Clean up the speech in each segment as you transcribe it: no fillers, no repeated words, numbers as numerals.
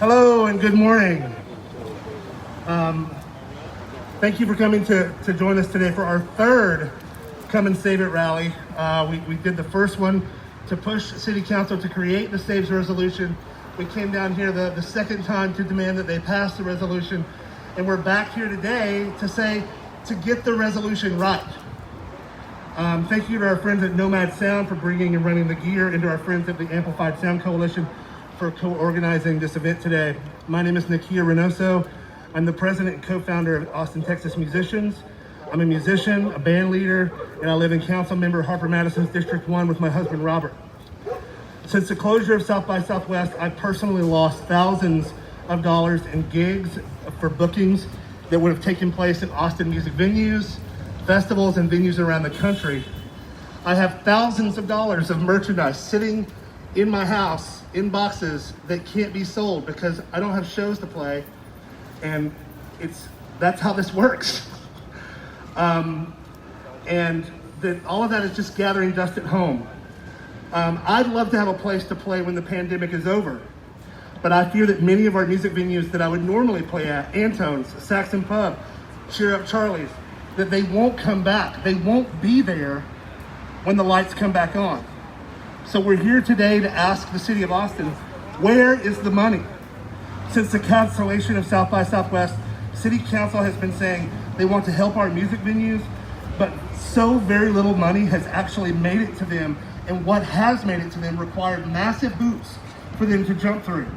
Hello and good morning. Thank you for coming to join us today for our third Come and Save It rally. We did the first one to push City Council to create the Saves resolution. We came down here the second time to demand that they pass the resolution. And we're back here today to get the resolution right. Thank you to our friends at Nomad Sound for bringing and running the gear, and to our friends at the Amplified Sound Coalition for co-organizing this event today. My name is Nakia Reynoso. I'm the president and co-founder of Austin, Texas Musicians. I'm a musician, a band leader, and I live in council member Harper Madison's District 1 with my husband, Robert. Since the closure of South by Southwest, I've personally lost thousands of dollars in gigs for bookings that would have taken place in Austin music venues, festivals, and venues around the country. I have thousands of dollars of merchandise sitting in my house in boxes that can't be sold because I don't have shows to play, and that's how this works. And all of that is just gathering dust at home. I'd love to have a place to play when the pandemic is over, but I fear that many of our music venues that I would normally play at, Antone's, Saxon Pub, Cheer Up Charlie's, that they won't come back. They won't be there when the lights come back on. So we're here today to ask the city of Austin, where is the money? Since the cancellation of South by Southwest, City Council has been saying they want to help our music venues, but so very little money has actually made it to them, and what has made it to them required massive hoops for them to jump through.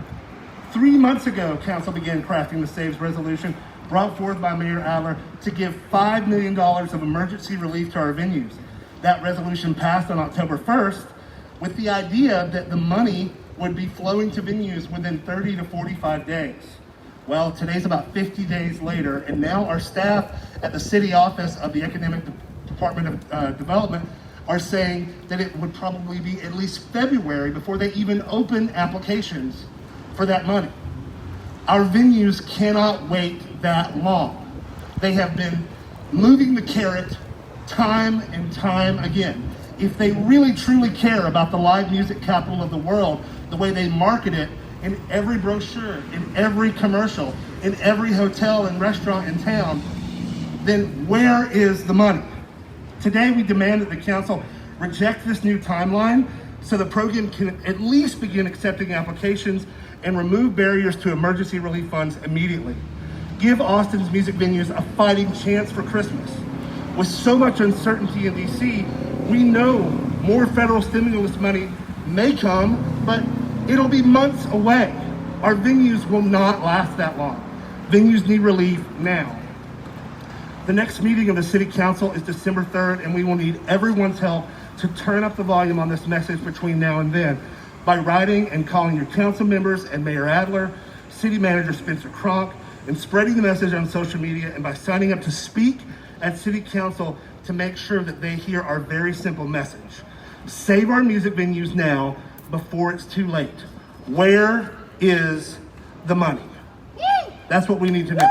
3 months ago, Council began crafting the Saves resolution brought forth by Mayor Adler to give $5 million of emergency relief to our venues. That resolution passed on October 1st with the idea that the money would be flowing to venues within 30 to 45 days. Well, today's about 50 days later, and now our staff at the city office of the Economic Department of Development are saying that it would probably be at least February before they even open applications for that money. Our venues cannot wait that long. They have been moving the carrot time and time again. If they really truly care about the live music capital of the world, the way they market it in every brochure, in every commercial, in every hotel and restaurant in town, then where is the money? Today we demand that the council reject this new timeline so the program can at least begin accepting applications and remove barriers to emergency relief funds immediately. Give Austin's music venues a fighting chance for Christmas. With so much uncertainty in DC, we know more federal stimulus money may come, but it'll be months away. Our venues will not last that long. Venues need relief now. The next meeting of the City Council is December 3rd, and we will need everyone's help to turn up the volume on this message between now and then by writing and calling your council members and Mayor Adler, City Manager Spencer Cronk, and spreading the message on social media, and by signing up to speak at City Council to make sure that they hear our very simple message. Save our music venues now before it's too late. Where is the money? That's what we need to know.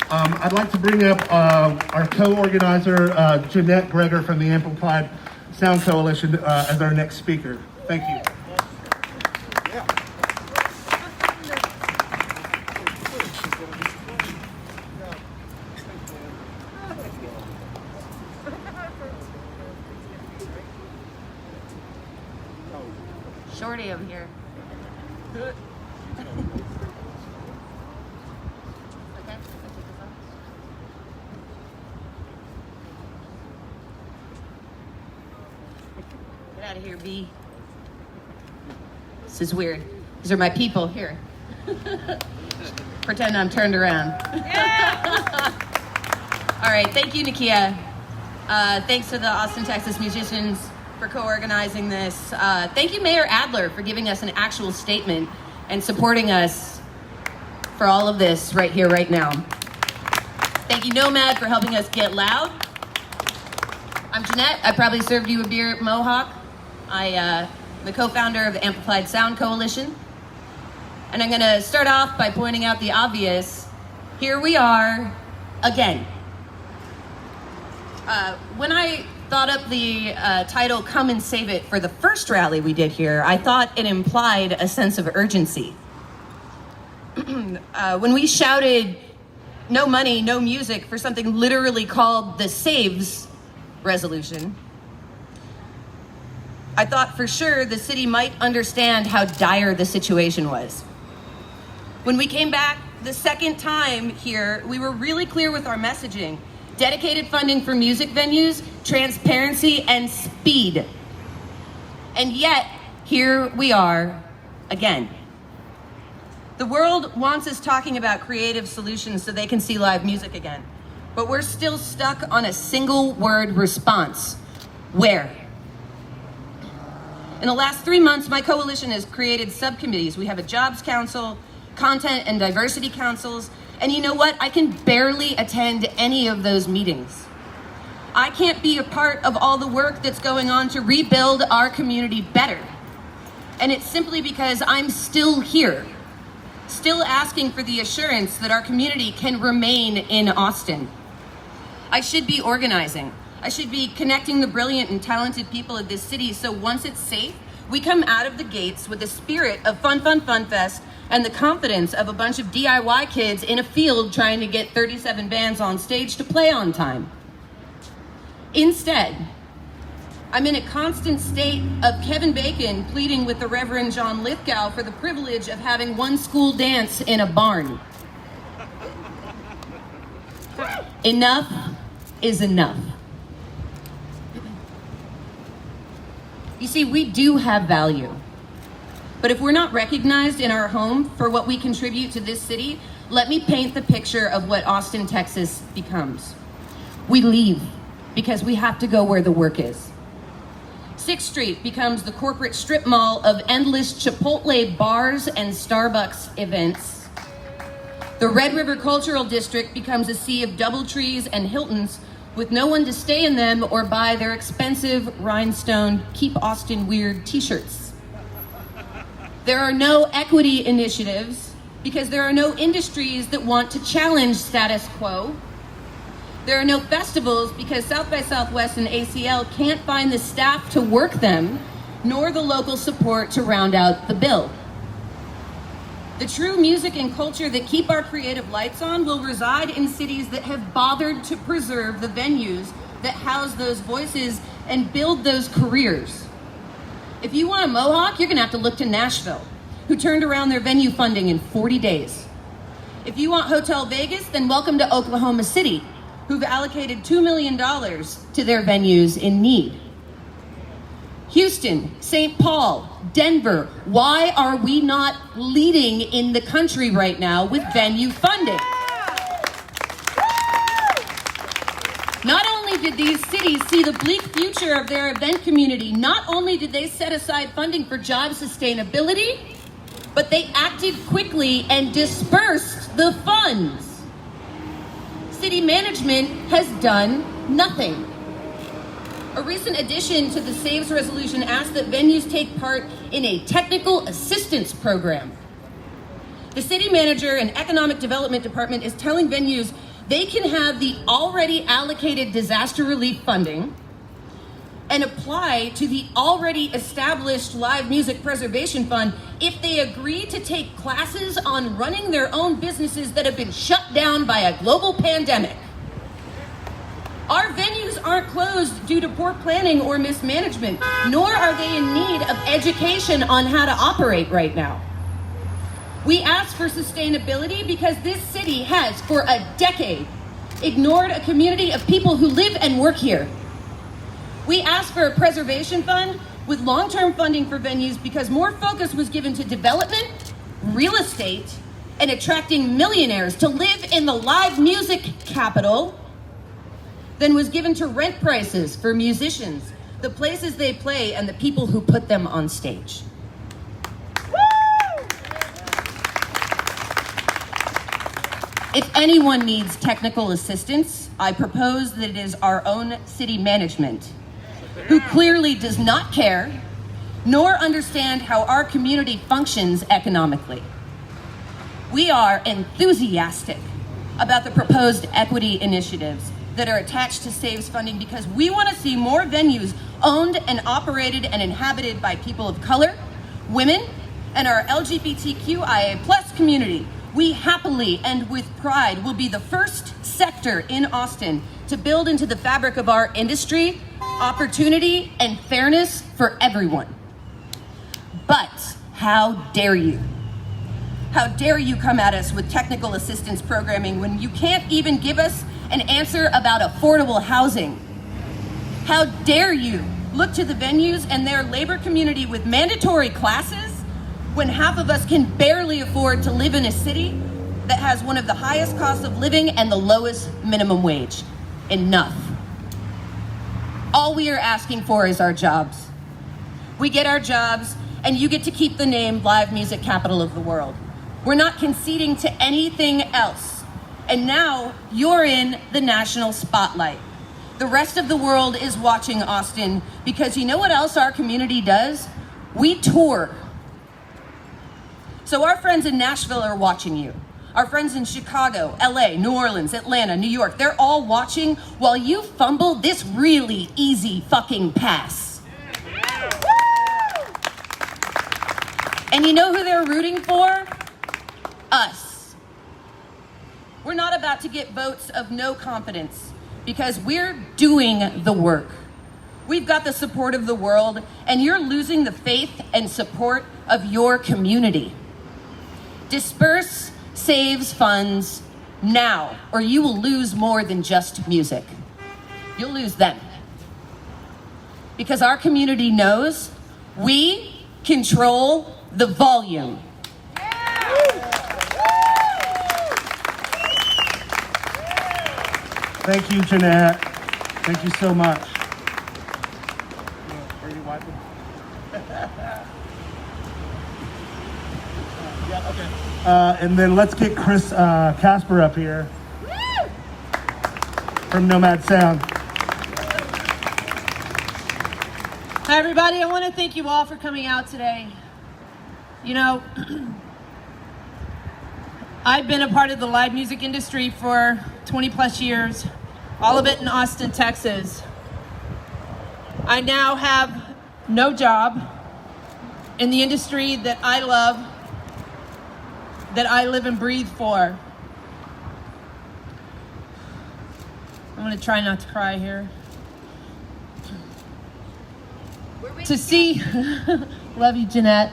I'd like to bring up our co-organizer, Jeanette Greger from the Amplified Sound Coalition as our next speaker. Thank you. Shorty over here. Okay. Get out of here, B. This is weird. These are my people. Here. Pretend I'm turned around. Yeah. All right. Thank you, Nakia. Thanks to the Austin, Texas musicians for co-organizing this. Thank you, Mayor Adler, for giving us an actual statement and supporting us for all of this right here, right now. Thank you, Nomad, for helping us get loud. I'm Jeanette. I probably served you a beer at Mohawk. I'm the co-founder of the Amplified Sound Coalition. And I'm gonna start off by pointing out the obvious. Here we are again. When I thought up the title Come and Save It for the first rally we did here, I thought it implied a sense of urgency. When we shouted, no money, no music, for something literally called the Saves resolution, I thought for sure the city might understand how dire the situation was. When we came back the second time here, we were really clear with our messaging. Dedicated funding for music venues, transparency, and speed. And yet, here we are again. The world wants us talking about creative solutions so they can see live music again. But we're still stuck on a single word response. Where? In the last 3 months, my coalition has created subcommittees. We have a jobs council, content and diversity councils, and you know what? I can barely attend any of those meetings. I can't be a part of all the work that's going on to rebuild our community better. And it's simply because I'm still here, still asking for the assurance that our community can remain in Austin. I should be organizing. I should be connecting the brilliant and talented people of this city so once it's safe, we come out of the gates with the spirit of Fun Fun Fun Fest and the confidence of a bunch of DIY kids in a field trying to get 37 bands on stage to play on time. Instead, I'm in a constant state of Kevin Bacon pleading with the Reverend John Lithgow for the privilege of having one school dance in a barn. Enough is enough. You see, we do have value. But if we're not recognized in our home for what we contribute to this city, let me paint the picture of what Austin, Texas becomes. We leave because we have to go where the work is. 6th Street becomes the corporate strip mall of endless Chipotle bars and Starbucks events. The Red River Cultural District becomes a sea of DoubleTrees and Hiltons with no one to stay in them or buy their expensive rhinestone Keep Austin Weird t-shirts. There are no equity initiatives because there are no industries that want to challenge status quo. There are no festivals because South by Southwest and ACL can't find the staff to work them, nor the local support to round out the bill. The true music and culture that keep our creative lights on will reside in cities that have bothered to preserve the venues that house those voices and build those careers. If you want a Mohawk, you're gonna have to look to Nashville, who turned around their venue funding in 40 days. If you want Hotel Vegas, then welcome to Oklahoma City, who've allocated $2 million to their venues in need. Houston, St. Paul, Denver, why are we not leading in the country right now with venue funding? Not only did these cities see the bleak future of their event community, not only did they set aside funding for job sustainability, but they acted quickly and dispersed the funds. City management has done nothing. A recent addition to the Saves resolution asked that venues take part in a technical assistance program. The city manager and economic development department is telling venues they can have the already allocated disaster relief funding and apply to the already established live music preservation fund if they agree to take classes on running their own businesses that have been shut down by a global pandemic. Our venues aren't closed due to poor planning or mismanagement, nor are they in need of education on how to operate right now. We ask for sustainability because this city has, for a decade, ignored a community of people who live and work here. We ask for a preservation fund with long-term funding for venues because more focus was given to development, real estate, and attracting millionaires to live in the live music capital than was given to rent prices for musicians, the places they play, and the people who put them on stage. If anyone needs technical assistance, I propose that it is our own city management, who clearly does not care, nor understand how our community functions economically. We are enthusiastic about the proposed equity initiatives, that are attached to SAVES funding because we want to see more venues owned and operated and inhabited by people of color, women, and our LGBTQIA plus community. We happily and with pride will be the first sector in Austin to build into the fabric of our industry opportunity and fairness for everyone. But how dare you? How dare you come at us with technical assistance programming when you can't even give us an answer about affordable housing? How dare you look to the venues and their labor community with mandatory classes when half of us can barely afford to live in a city that has one of the highest costs of living and the lowest minimum wage? Enough. All we are asking for is our jobs. We get our jobs, and you get to keep the name Live Music Capital of the World. We're not conceding to anything else. And now you're in the national spotlight. The rest of the world is watching Austin because you know what else our community does? We tour. So our friends in Nashville are watching you. Our friends in Chicago, LA, New Orleans, Atlanta, New York, they're all watching while you fumble this really easy fucking pass. And you know who they're rooting for? Us. We're not about to get votes of no confidence because we're doing the work. We've got the support of the world, and you're losing the faith and support of your community. Disperse SAVES funds now, or you will lose more than just music. You'll lose them. Because our community knows we control the volume. Thank you, Jeanette. Thank you so much. Are you wiping? Yeah, okay. And then let's get Chris Casper up here from Nomad Sound. Hi, everybody. I want to thank you all for coming out today. You know, I've been a part of the live music industry for 20 plus years, all of it in Austin, Texas. I now have no job in the industry that I love, that I live and breathe for. I'm going to try not to cry here. To see, love you, Jeanette.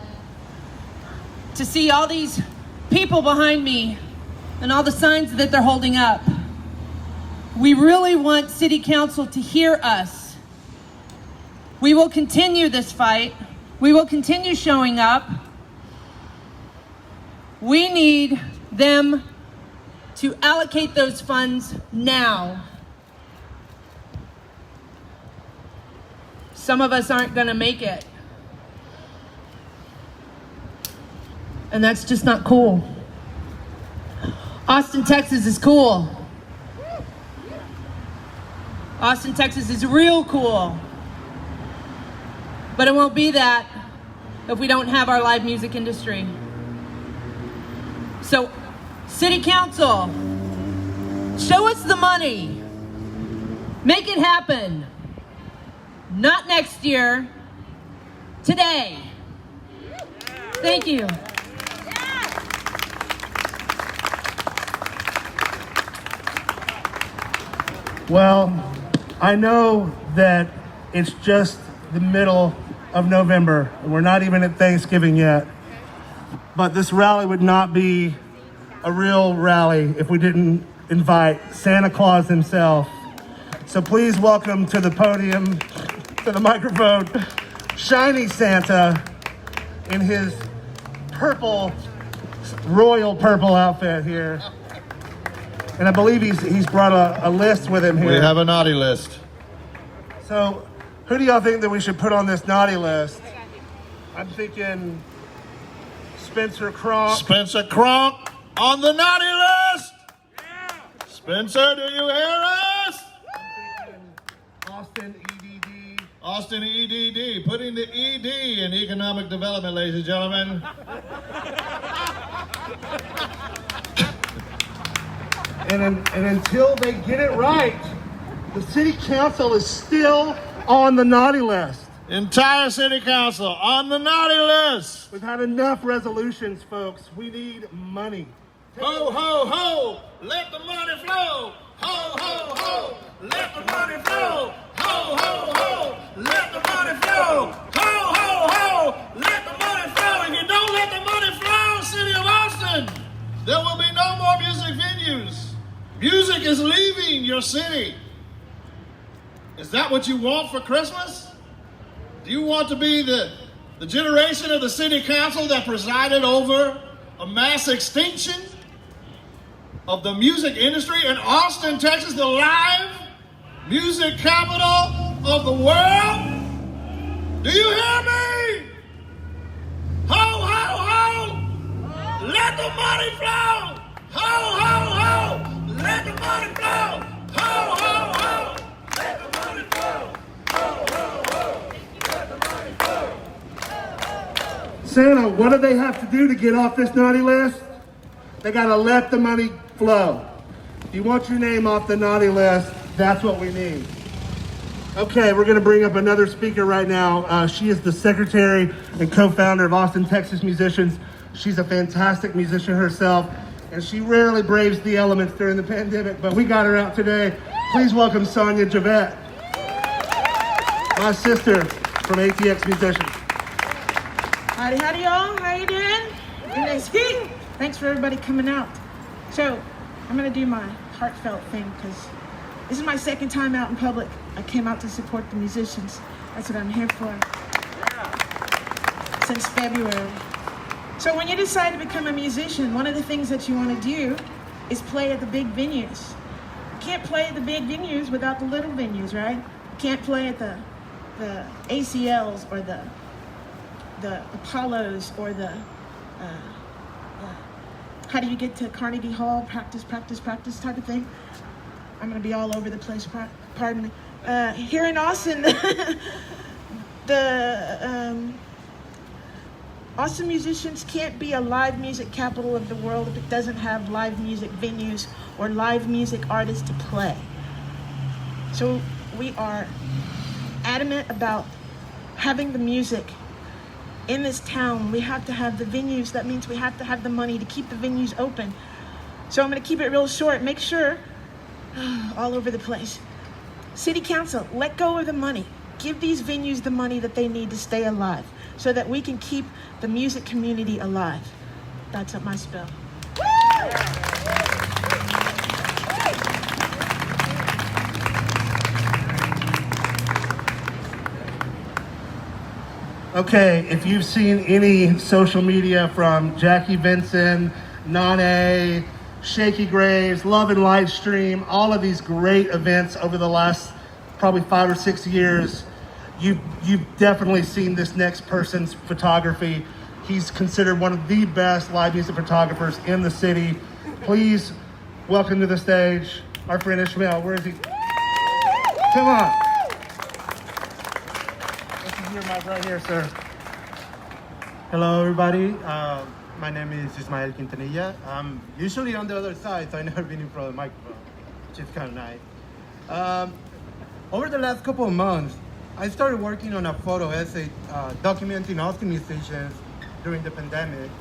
To see all these people behind me and all the signs that they're holding up. We really want City Council to hear us. We will continue this fight. We will continue showing up. We need them to allocate those funds now. Some of us aren't going to make it. And that's just not cool. Austin, Texas is cool. Austin, Texas is real cool. But it won't be that if we don't have our live music industry. So, City Council, show us the money. Make it happen. Not next year, today. Thank you. Well, I know that it's just the middle of November, and we're not even at Thanksgiving yet. But this rally would not be a real rally if we didn't invite Santa Claus himself. So please welcome to the podium, to the microphone, Shiny Santa in his purple, royal purple outfit here. And I believe he's brought a list with him here. We have a naughty list. So who do y'all think that we should put on this naughty list? I'm thinking Spencer Cronk. Spencer Cronk on the naughty list. Spencer, do you hear us? I'm thinking Austin EDD. Austin EDD, putting the ED in economic development, ladies and gentlemen. And until they get it right, The city council is still on the naughty list. Entire city council on the naughty list. We've had enough resolutions, folks. We need money. Ho, ho, ho, let the money flow. Ho, ho, ho, let the money flow. Ho, ho, ho, let the money flow. Ho, ho, ho, let the money flow. If you don't let the money flow, City of Austin, there will be no more music venues. Music is leaving your city. Is that what you want for Christmas? Do you want to be the generation of the city council that presided over a mass extinction of the music industry in Austin, Texas, the live music capital of the world? Do you hear me? Ho, ho, ho! Let the money flow! Ho, ho, ho! Let the money flow! Ho, ho, ho! Let the money flow! Ho, ho, ho! Let the money flow! Santa, what do they have to do to get off this naughty list? They gotta let the money flow. If you want your name off the naughty list, that's what we need. Okay, we're gonna bring up another speaker right now. She is the secretary and co-founder of Austin, Texas Musicians. She's a fantastic musician herself, and she rarely braves the elements during the pandemic, but we got her out today. Please welcome Sonia Javette, my sister from ATX Musicians. Howdy, y'all. How you doing? Good. Thanks for everybody coming out. So, I'm gonna do my heartfelt thing because this is my second time out in public. I came out to support the musicians. That's what I'm here for. Since February. So when you decide to become a musician, one of the things that you want to do is play at the big venues. You can't play at the big venues without the little venues, right? You can't play at the ACLs or the Apollos or how do you get to Carnegie Hall? Practice type of thing. I'm going to be all over the place, pardon me. Here in Austin, the Austin Musicians can't be a live music capital of the world if it doesn't have live music venues or live music artists to play. So we are adamant about having the music in this town. We have to have the venues. That means we have to have the money to keep the venues open. So I'm going to keep it real short. Make sure, all over the place. City Council, let go of the money. Give these venues the money that they need to stay alive so that we can keep the music community alive. That's up my spill. Okay, if you've seen any social media from Jackie Vinson, Nane, Shaky Graves, Love and Light Stream, all of these great events over the last probably 5 or 6 years, you've definitely seen this next person's photography. He's considered one of the best live music photographers in the city. Please welcome to the stage our friend Ishmael. Where is he? Come on. Your mic right here, sir. Hello, everybody. My name is Ismael Quintanilla. I'm usually on the other side, so I've never been in front of the microphone, which is kind of nice. Over the last couple of months, I started working on a photo essay documenting Austin musicians during the pandemic.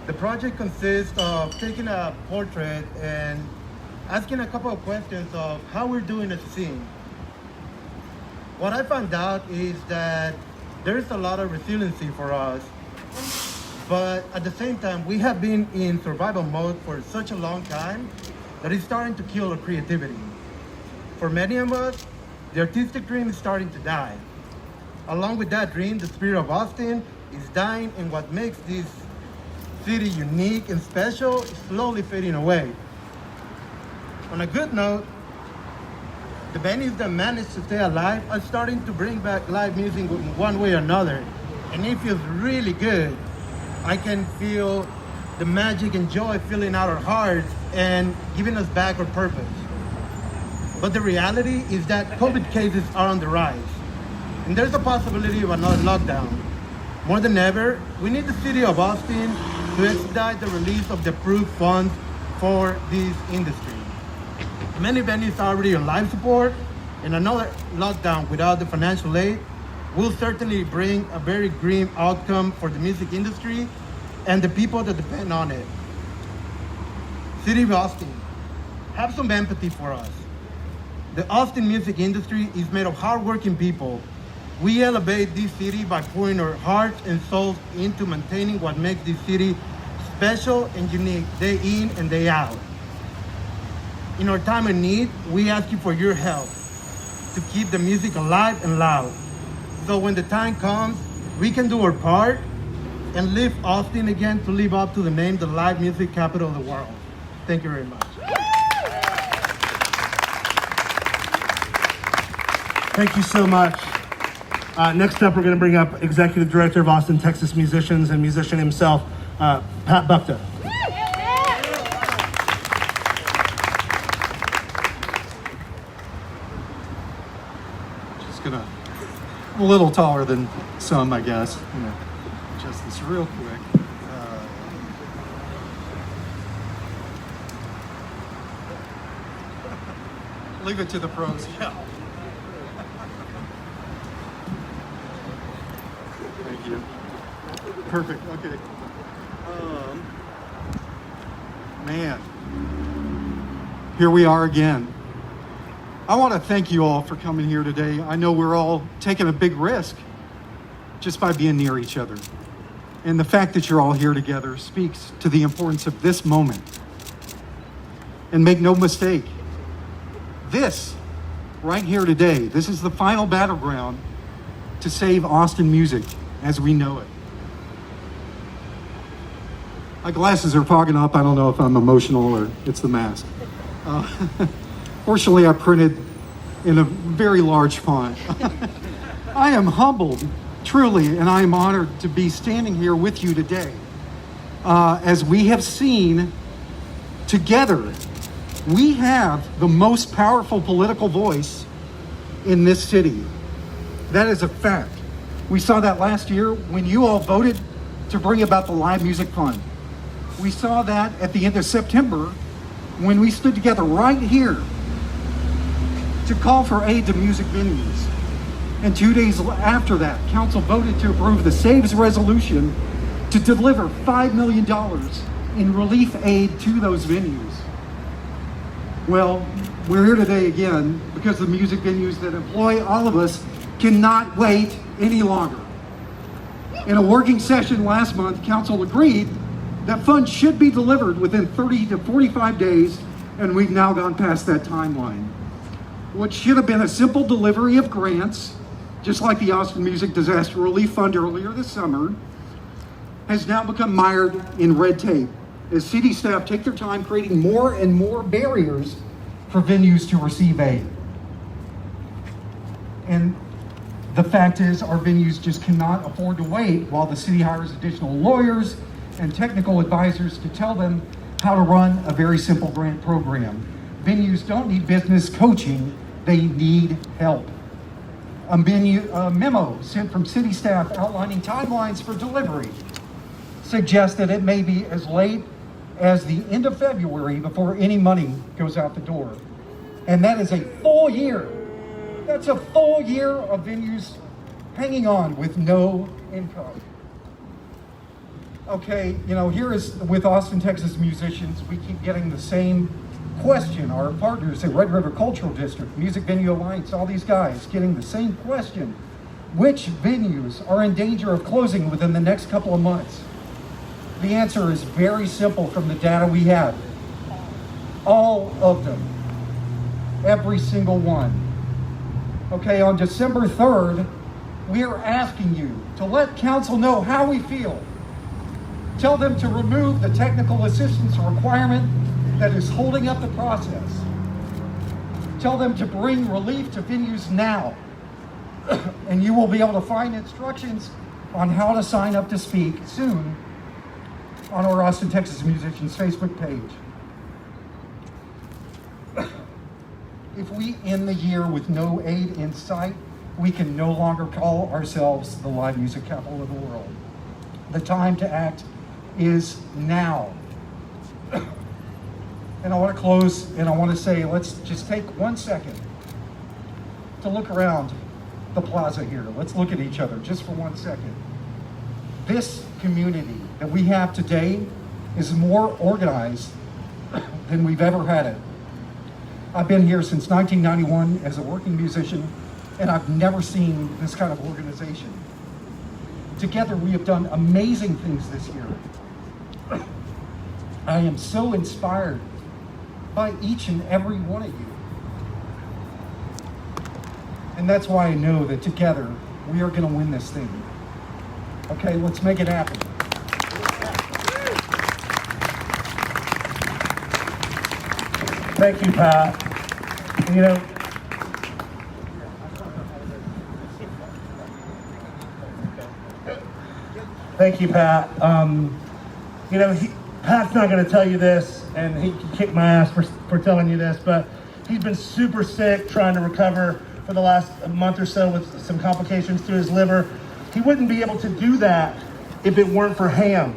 The project consists of taking a portrait and asking a couple of questions of how we're doing as a scene. What I found out is that there's a lot of resiliency for us, but at the same time, we have been in survival mode for such a long time that it's starting to kill our creativity. For many of us, the artistic dream is starting to die. Along with that dream, the spirit of Austin is dying, and what makes this city unique and special is slowly fading away. On a good note, the venues that managed to stay alive are starting to bring back live music in one way or another, and it feels really good. I can feel the magic and joy filling out our hearts and giving us back our purpose. But the reality is that COVID cases are on the rise, and there's a possibility of another lockdown. More than ever, we need the city of Austin to expedite the release of the approved funds for this industry. many venues are already on life support, and another lockdown without the financial aid will certainly bring a very grim outcome for the music industry and the people that depend on it. City of Austin, have some empathy for us. The Austin music industry is made of hardworking people. We elevate this city by pouring our hearts and souls into maintaining what makes this city special and unique day in and day out. In our time of need, we ask you for your help to keep the music alive and loud. So when the time comes, we can do our part and lift Austin again to live up to the name, the live music capital of the world. Thank you very much. Thank you so much. Next up, we're going to bring up Executive Director of Austin, Texas Musicians and musician himself, Pat Buckta. Just gonna, I'm a little taller than some, I guess. I'm gonna adjust this real quick. Leave it to the pros. Yeah. Thank you. Perfect. Okay. Man, here we are again. I want to thank you all for coming here today. I know we're all taking a big risk just by being near each other. And the fact that you're all here together speaks to the importance of this moment. And make no mistake, this right here today, this is the final battleground to save Austin music as we know it. My glasses are fogging up. I don't know if I'm emotional or it's the mask. Fortunately, I printed in a very large font. I am humbled, truly, and I am honored to be standing here with you today. As we have seen together, we have the most powerful political voice in this city. That is a fact. We saw that last year when you all voted to bring about the Live Music Fund. We saw that at the end of September when we stood together right here to call for aid to music venues. And 2 days after that, council voted to approve the SAVES resolution to deliver $5 million in relief aid to those venues. Well, we're here today again because the music venues that employ all of us cannot wait any longer. In a working session last month, council agreed that funds should be delivered within 30 to 45 days, and we've now gone past that timeline. What should have been a simple delivery of grants, just like the Austin Music Disaster Relief Fund earlier this summer, has now become mired in red tape as city staff take their time creating more and more barriers for venues to receive aid. And the fact is, our venues just cannot afford to wait while the city hires additional lawyers and technical advisors to tell them how to run a very simple grant program. Venues don't need business coaching, they need help. A memo sent from city staff outlining timelines for delivery suggests that it may be as late as the end of February before any money goes out the door. And that is a full year. That's a full year of venues hanging on with no income. Okay, you know, here is with Austin, Texas musicians, we keep getting the same question. Our partners at Red River Cultural District, Music Venue Alliance, all these guys getting the same question. Which venues are in danger of closing within the next couple of months? The answer is very simple from the data we have. All of them. Every single one. Okay, on December 3rd, we are asking you to let council know how we feel. Tell them to remove the technical assistance requirement that is holding up the process. Tell them to bring relief to venues now. And you will be able to find instructions on how to sign up to speak soon on our Austin, Texas Musicians Facebook page. If we end the year with no aid in sight, we can no longer call ourselves the live music capital of the world. The time to act is now. And I want to close and I want to say, let's just take 1 second to look around the plaza here. Let's look at each other just for 1 second. This community that we have today is more organized than we've ever had it. I've been here since 1991 as a working musician, and I've never seen this kind of organization. Together, we have done amazing things this year. I am so inspired by each and every one of you. And that's why I know that together, we are going to win this thing. Okay, let's make it happen. Thank you, Pat. You know, thank you, Pat. Pat's not going to tell you this, and he can kick my ass for telling you this, but he's been super sick, trying to recover for the last month or so with some complications to his liver. He wouldn't be able to do that if it weren't for Ham.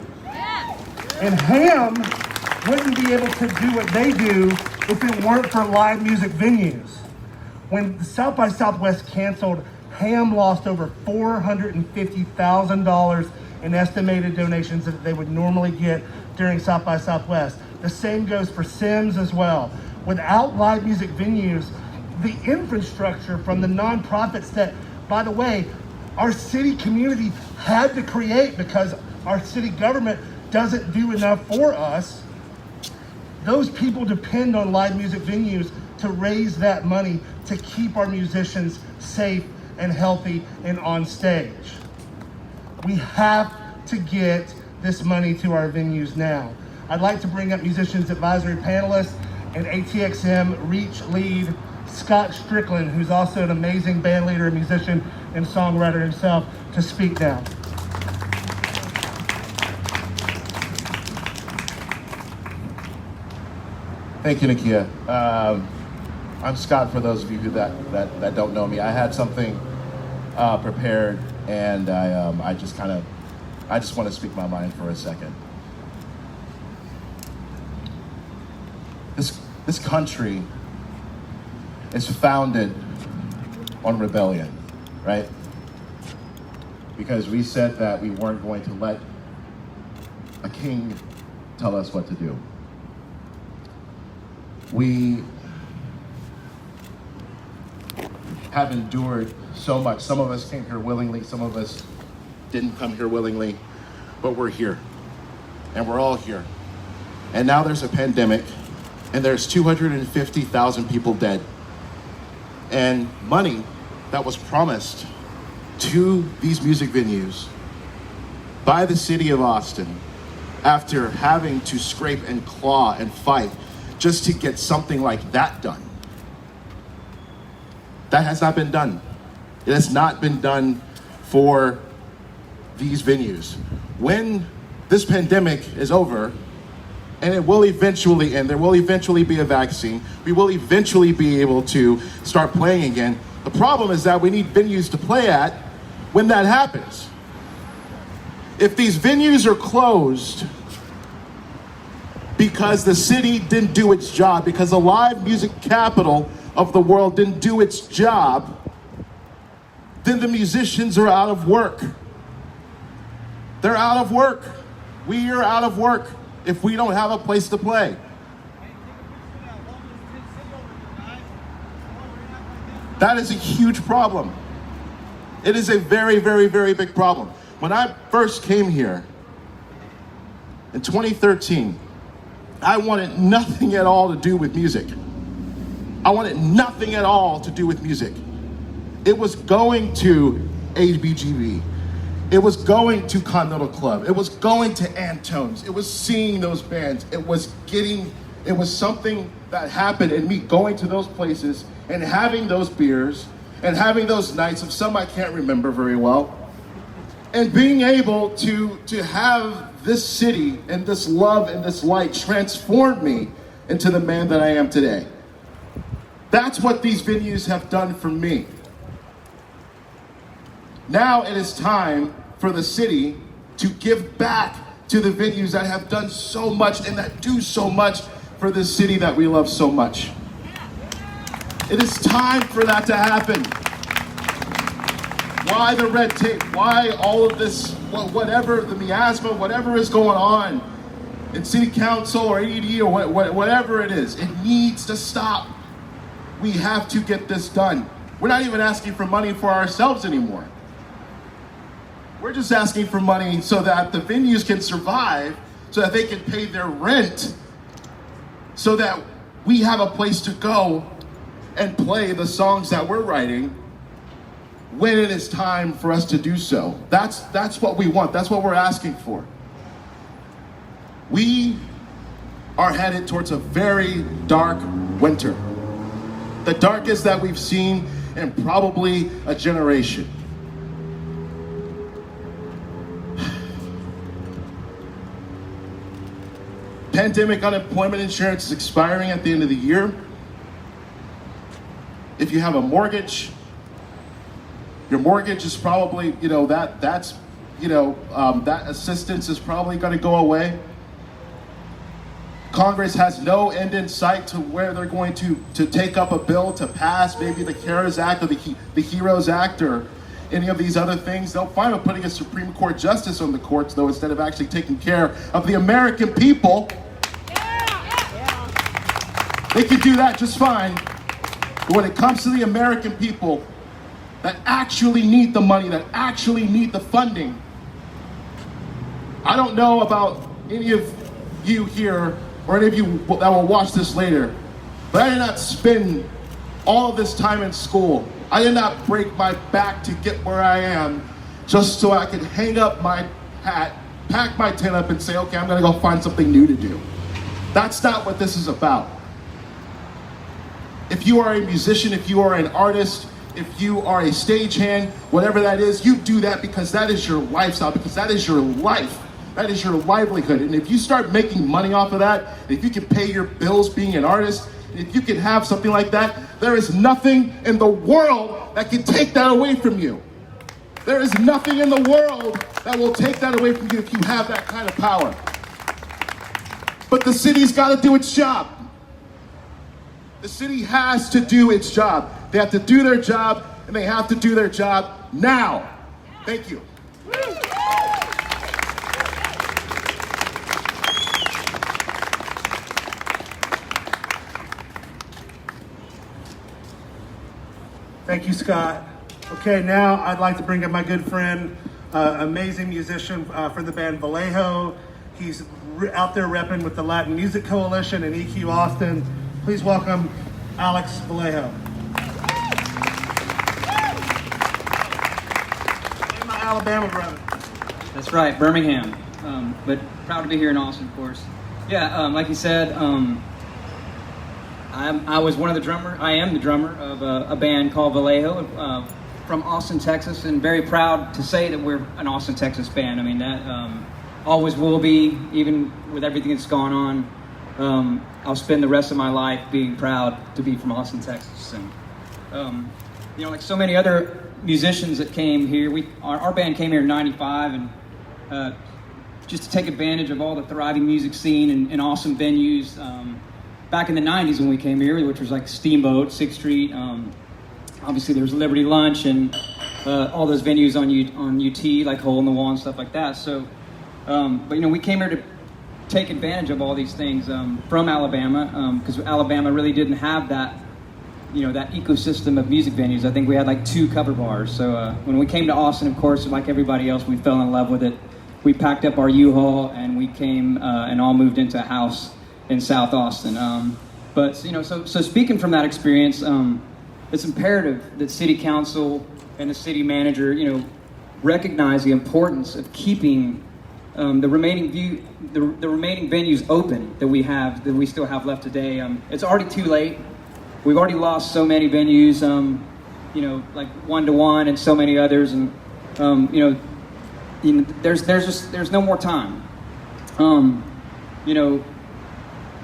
And Ham wouldn't be able to do what they do if it weren't for live music venues. When South by Southwest canceled, Ham lost over $450,000 in estimated donations that they would normally get during South by Southwest. The same goes for Sims as well. Without live music venues, the infrastructure from the nonprofits that, by the way, our city community had to create because our city government doesn't do enough for us, those people depend on live music venues to raise that money to keep our musicians safe and healthy and on stage. We have to get this money to our venues now. I'd like to bring up musicians advisory panelist and ATXM Reach lead Scott Strickland, who's also an amazing band leader and musician and songwriter himself, to speak now. Thank you, Nakia. I'm Scott, for those of you that don't know me. I had something prepared, and I just want to speak my mind for a second. This country is founded on rebellion, right? Because we said that we weren't going to let a king tell us what to do. We have endured so much. Some of us came here willingly, some of us didn't come here willingly, but we're here, and we're all here. And now there's a pandemic, and there's 250,000 people dead. And money that was promised to these music venues by the city of Austin, after having to scrape and claw and fight just to get something like that done. That has not been done. It has not been done for these venues. When this pandemic is over, and it will eventually end, there will eventually be a vaccine, we will eventually be able to start playing again. The problem is that we need venues to play at when that happens. If these venues are closed because the city didn't do its job, because the live music capital of the world didn't do its job, then the musicians are out of work. They're out of work. We are out of work if we don't have a place to play. That is a huge problem. It is a very, very, very big problem. When I first came here in 2013, I wanted nothing at all to do with music. I wanted nothing at all to do with music. It was going to ABGB. It was going to Continental Club. It was going to Antone's. It was seeing those bands. It was something that happened, and me going to those places and having those beers and having those nights of some I can't remember very well, and being able to have this city and this love and this light transform me into the man that I am today. That's what these venues have done for me. Now it is time for the city to give back to the venues that have done so much and that do so much for this city that we love so much. It is time for that to happen. Why the red tape? Why all of this, whatever, the miasma, whatever is going on in city council or AD or whatever it is, it needs to stop. We have to get this done. We're not even asking for money for ourselves anymore. We're just asking for money so that the venues can survive, so that they can pay their rent, so that we have a place to go and play the songs that we're writing when it is time for us to do so. That's what we want. That's what we're asking for. We are headed towards a very dark winter. The darkest that we've seen in probably a generation. Pandemic unemployment insurance is expiring at the end of the year. If you have a mortgage, your mortgage is probably, that assistance is probably going to go away. Congress has no end in sight to where they're going to take up a bill to pass, maybe the CARES Act or the HEROES Act or any of these other things. They'll find out putting a Supreme Court justice on the courts, though, instead of actually taking care of the American people. They can do that just fine. But when it comes to the American people that actually need the money, that actually need the funding, I don't know about any of you here or any of you that will watch this later, but I did not spend all of this time in school. I did not break my back to get where I am just so I could hang up my hat, pack my tent up and say, okay, I'm gonna go find something new to do. That's not what this is about. If you are a musician, if you are an artist, if you are a stagehand, whatever that is, you do that because that is your lifestyle, because that is your life. That is your livelihood. And if you start making money off of that, if you can pay your bills being an artist, if you can have something like that, there is nothing in the world that can take that away from you. There is nothing in the world that will take that away from you if you have that kind of power. But the city's got to do its job. The city has to do its job. They have to do their job, and they have to do their job now. Thank you. Thank you, Scott. Okay, now I'd like to bring up my good friend, amazing musician for the band Vallejo. He's out there repping with the Latin Music Coalition and EQ Austin. Please welcome Alex Vallejo. And my Alabama brother. That's right, Birmingham. But proud to be here in Austin, of course. Yeah, like you said, I was one of the drummer. I am the drummer of a band called Vallejo from Austin, Texas, and very proud to say that we're an Austin, Texas band. I mean, that always will be, even with everything that's gone on. I'll spend the rest of my life being proud to be from Austin, Texas. And like so many other musicians that came here, our band came here in '95, and just to take advantage of all the thriving music scene and awesome venues. Back in the 90s when we came here, which was like Steamboat, 6th Street, obviously there was Liberty Lunch and all those venues on UT, like Hole in the Wall and stuff like that. So, but we came here to take advantage of all these things from Alabama, because Alabama really didn't have that, that ecosystem of music venues. I think we had like 2 cover bars. So when we came to Austin, of course, like everybody else, we fell in love with it. We packed up our U-Haul and we came and all moved into a house in South Austin. But so speaking from that experience, it's imperative that City Council and the city manager, recognize the importance of keeping the remaining venues open that we still have left today. It's already too late. We've already lost so many venues, like One to One and so many others, and there's no more time.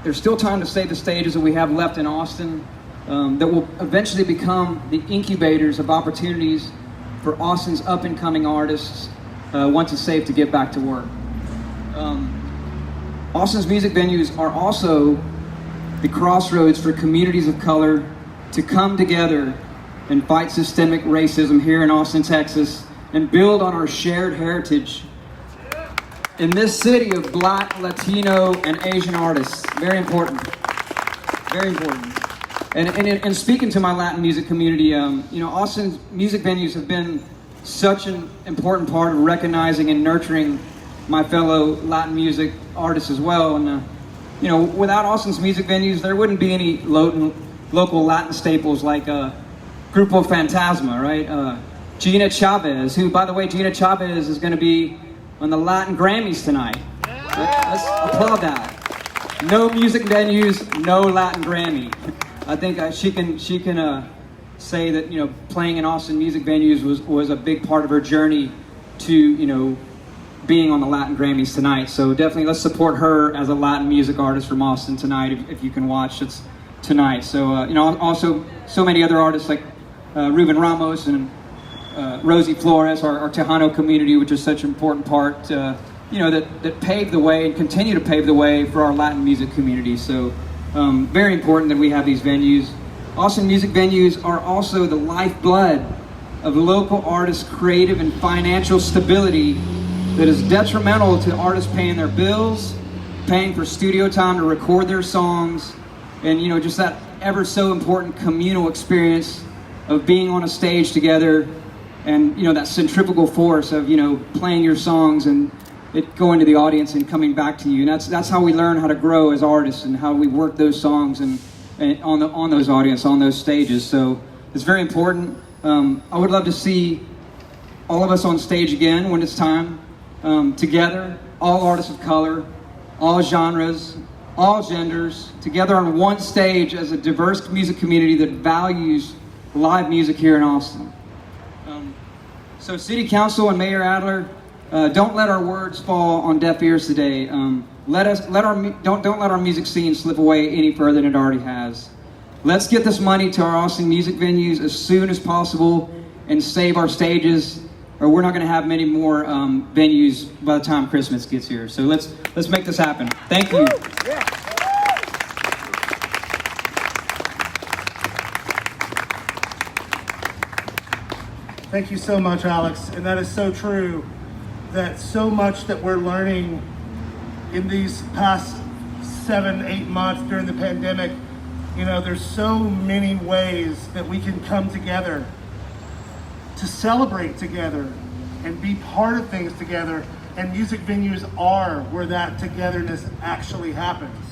There's still time to save the stages that we have left in Austin that will eventually become the incubators of opportunities for Austin's up-and-coming artists once it's safe to get back to work. Austin's music venues are also the crossroads for communities of color to come together and fight systemic racism here in Austin, Texas, and build on our shared heritage in this city of Black, Latino, and Asian artists. Very important. Very important. And speaking to my Latin music community, you know, Austin's music venues have been such an important part of recognizing and nurturing my fellow Latin music artists as well. And you know, without Austin's music venues, there wouldn't be any local Latin staples like Grupo Fantasma, right? Gina Chavez, who, by the way, Gina Chavez is going to be on the Latin Grammys tonight. Let's applaud that. No music venues, no Latin Grammy. I think she can say that, you know, playing in Austin music venues was a big part of her journey to, you know, being on the Latin Grammys tonight. So definitely let's support her as a Latin music artist from Austin tonight, if you can watch. It's tonight. So, you know, also so many other artists like Ruben Ramos and Rosie Flores, our Tejano community, which is such an important part, you know, that paved the way and continue to pave the way for our Latin music community. So very important that we have these venues. Austin music venues are also the lifeblood of local artists' creative and financial stability that is detrimental to artists paying their bills, paying for studio time to record their songs, and, you know, just that ever so important communal experience of being on a stage together, and, you know, that centrifugal force of, you know, playing your songs and it going to the audience and coming back to you. And that's how we learn how to grow as artists and how we work those songs and on those audience, on those stages. So it's very important. I would love to see all of us on stage again when it's time. Together, all artists of color, all genres, all genders, together on one stage as a diverse music community that values live music here in Austin. So City Council and Mayor Adler, don't let our words fall on deaf ears today. Don't let our music scene slip away any further than it already has. Let's get this money to our Austin music venues as soon as possible and save our stages, or we're not going to have many more venues by the time Christmas gets here. So let's make this happen. Thank you. Thank you so much, Alex. And that is so true, that so much that we're learning in these past 7-8 months during the pandemic, you know, there's so many ways that we can come together to celebrate together and be part of things together. And music venues are where that togetherness actually happens.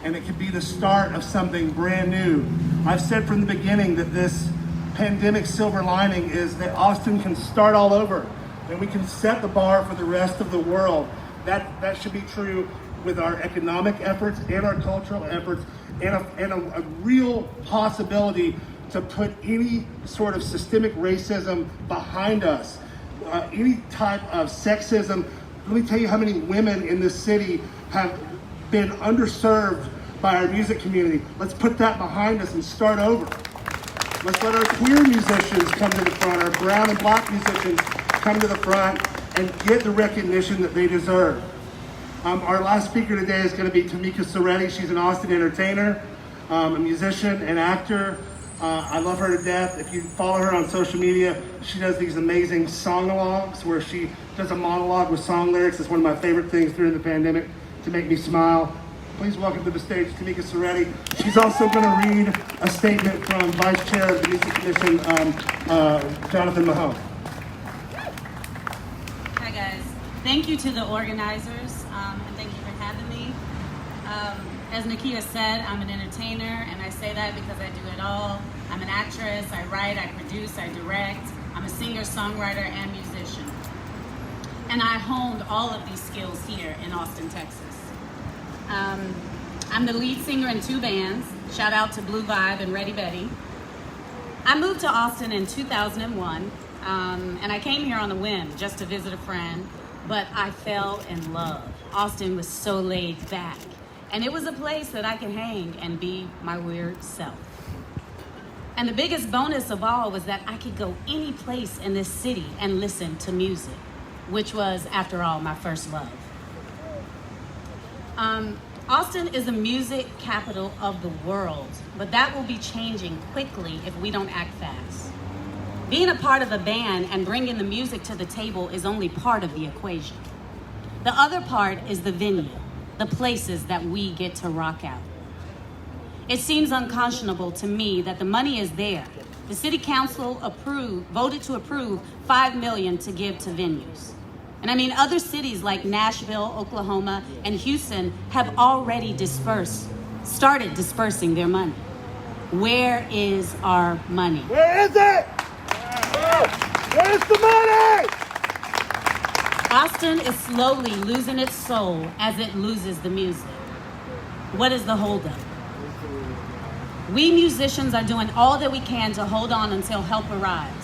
And it can be the start of something brand new. I've said from the beginning that this pandemic silver lining is that Austin can start all over and we can set the bar for the rest of the world. That should be true with our economic efforts and our cultural efforts, and a real possibility to put any sort of systemic racism behind us, any type of sexism. Let me tell you how many women in this city have been underserved by our music community. Let's put that behind us and start over. Let's let our queer musicians come to the front, our brown and black musicians come to the front and get the recognition that they deserve. Our last speaker today is going to be Tamika Soretti. She's an Austin entertainer, a musician, an actor. I love her to death. If you follow her on social media, she does these amazing song-alongs where she does a monologue with song lyrics. It's one of my favorite things during the pandemic to make me smile. Please welcome to the stage Tamika Soretti. She's also going to read a statement from Vice Chair of the Music Commission, Jonathan Mahone. Hi guys. Thank you to the organizers, and thank you for having me. As Nakia said, I'm an entertainer, and I say that because I do it all. I'm an actress, I write, I produce, I direct. I'm a singer, songwriter, and musician. And I honed all of these skills here in Austin, Texas. I'm the lead singer in 2 bands. Shout out to Blue Vibe and Ready Betty. I moved to Austin in 2001, and I came here on a whim just to visit a friend, but I fell in love. Austin was so laid back, and it was a place that I could hang and be my weird self. And the biggest bonus of all was that I could go any place in this city and listen to music, which was, after all, my first love. Austin is the music capital of the world, but that will be changing quickly if we don't act fast. Being a part of a band and bringing the music to the table is only part of the equation. The other part is the venue, the places that we get to rock out. It seems unconscionable to me that the money is there. The city council voted to approve $5 million to give to venues. And I mean, other cities like Nashville, Oklahoma, and Houston have already started dispersing their money. Where is our money? Where is it? Where's the money? Austin is slowly losing its soul as it loses the music. What is the holdup? We musicians are doing all that we can to hold on until help arrives.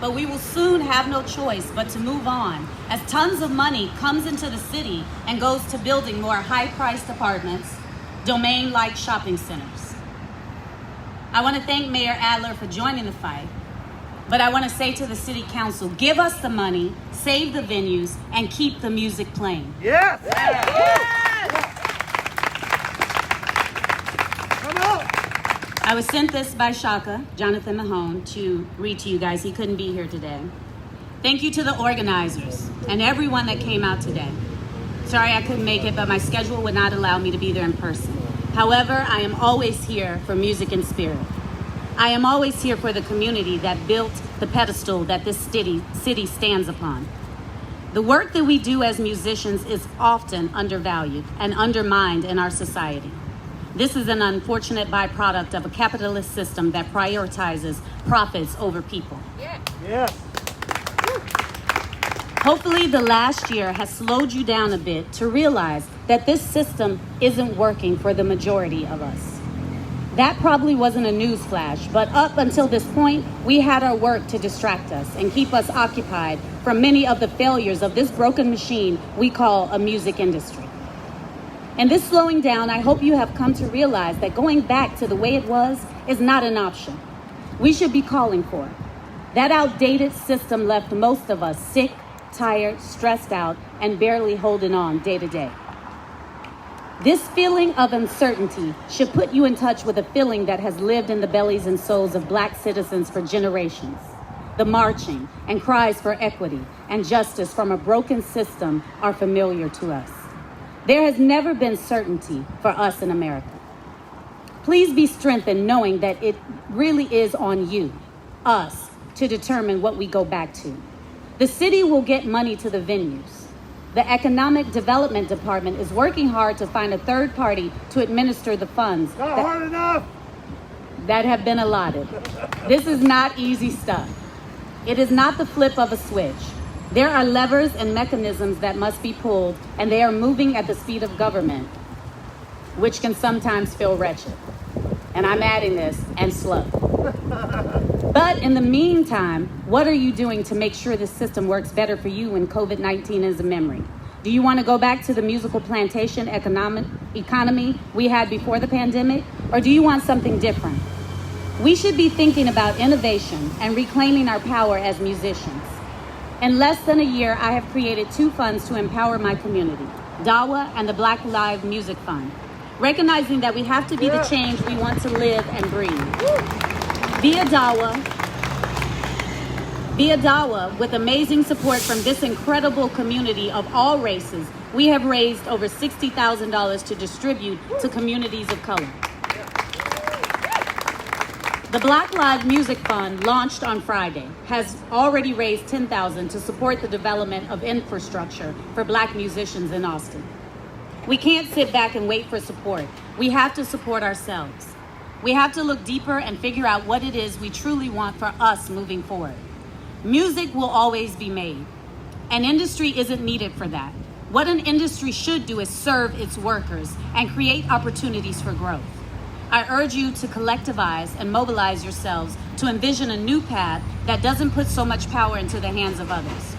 But we will soon have no choice but to move on as tons of money comes into the city and goes to building more high-priced apartments, domain-like shopping centers. I want to thank Mayor Adler for joining the fight, but I want to say to the city council, give us the money, save the venues, and keep the music playing. Yes! Come on! I was sent this by Shaka, Jonathan Mahone, to read to you guys. He couldn't be here today. Thank you to the organizers and everyone that came out today. Sorry I couldn't make it, but my schedule would not allow me to be there in person. However, I am always here for music and spirit. I am always here for the community that built the pedestal that this city stands upon. The work that we do as musicians is often undervalued and undermined in our society. This is an unfortunate byproduct of a capitalist system that prioritizes profits over people. Yes. Hopefully the last year has slowed you down a bit to realize that this system isn't working for the majority of us. That probably wasn't a news flash, but up until this point, we had our work to distract us and keep us occupied from many of the failures of this broken machine we call a music industry. In this slowing down, I hope you have come to realize that going back to the way it was is not an option. We should be calling for it. That outdated system left most of us sick, tired, stressed out, and barely holding on day to day. This feeling of uncertainty should put you in touch with a feeling that has lived in the bellies and souls of Black citizens for generations. The marching and cries for equity and justice from a broken system are familiar to us. There has never been certainty for us in America. Please be strengthened knowing that it really is on you, us, to determine what we go back to. The city will get money to the venues. The Economic Development Department is working hard to find a third party to administer the funds Not hard enough! that have been allotted. This is not easy stuff. It is not the flip of a switch. There are levers and mechanisms that must be pulled, and they are moving at the speed of government, which can sometimes feel wretched. And I'm adding this, and slow. But in the meantime, what are you doing to make sure this system works better for you when COVID-19 is a memory? Do you want to go back to the musical plantation economy we had before the pandemic, or do you want something different? We should be thinking about innovation and reclaiming our power as musicians. In less than a year, I have created 2 funds to empower my community, DAWA and the Black Lives Music Fund, recognizing that we have to be the change we want to live and breathe. Via DAWA, with amazing support from this incredible community of all races, we have raised over $60,000 to distribute to communities of color. The Black Lives Music Fund, launched on Friday, has already raised $10,000 to support the development of infrastructure for Black musicians in Austin. We can't sit back and wait for support. We have to support ourselves. We have to look deeper and figure out what it is we truly want for us moving forward. Music will always be made. An industry isn't needed for that. What an industry should do is serve its workers and create opportunities for growth. I urge you to collectivize and mobilize yourselves to envision a new path that doesn't put so much power into the hands of others.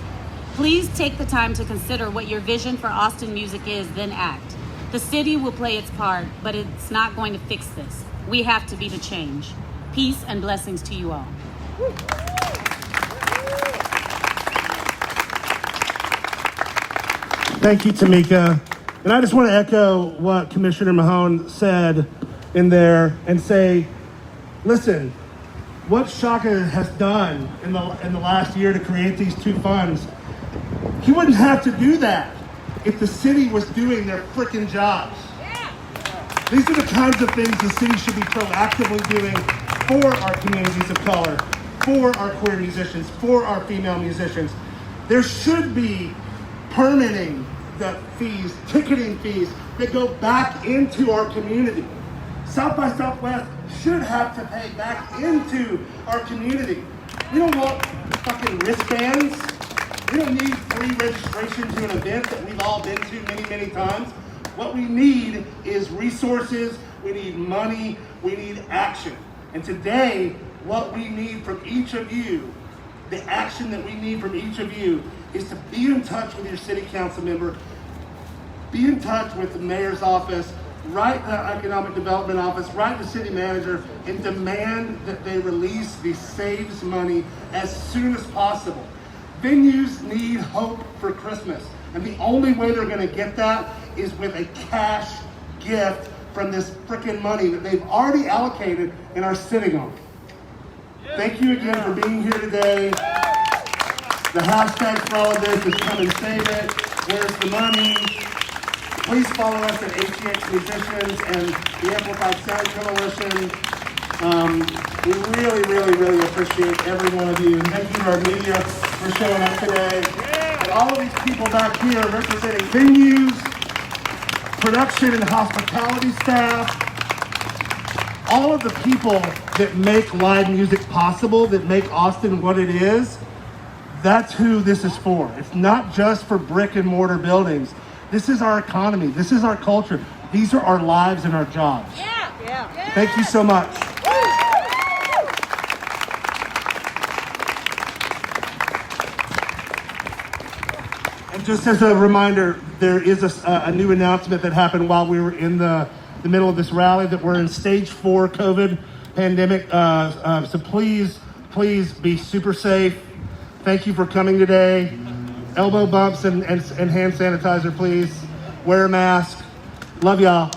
Please take the time to consider what your vision for Austin music is, then act. The city will play its part, but it's not going to fix this. We have to be the change. Peace and blessings to you all. Thank you, Tamika. And I just want to echo what Commissioner Mahone said in there and say, listen, what Shaka has done in the last year to create these two funds, he wouldn't have to do that if the city was doing their frickin' jobs. These are the kinds of things the city should be proactively doing for our communities of color, for our queer musicians, for our female musicians. There should be permitting the fees, ticketing fees that go back into our community. South by Southwest should have to pay back into our community. We don't want fucking wristbands. We don't need free registration to an event that we've all been to many, many times. What we need is resources, we need money, we need action. And today, what we need from each of you, the action that we need from each of you, is to be in touch with your city council member, be in touch with the mayor's office, write the economic development office, write the city manager, and demand that they release the saves money as soon as possible. Venues need hope for Christmas, and the only way they're gonna get that is with a cash gift from this frickin' money that they've already allocated and are sitting on. Thank you again for being here today. The hashtag for all of this is come and save it. Where's the money? Please follow us at ATX Musicians and the Amplified Sound Coalition. We really, really, really appreciate every one of you. Thank you to our media for showing up today. And all of these people back here representing venues, production and hospitality staff, all of the people that make live music possible, that make Austin what it is, that's who this is for. It's not just for brick and mortar buildings. This is our economy. This is our culture. These are our lives and our jobs. Thank you so much. And just as a reminder, there is a new announcement that happened while we were in the middle of this rally that we're in stage 4 COVID pandemic. So please be super safe. Thank you for coming today. Elbow bumps and hand sanitizer, please. Wear a mask. Love y'all.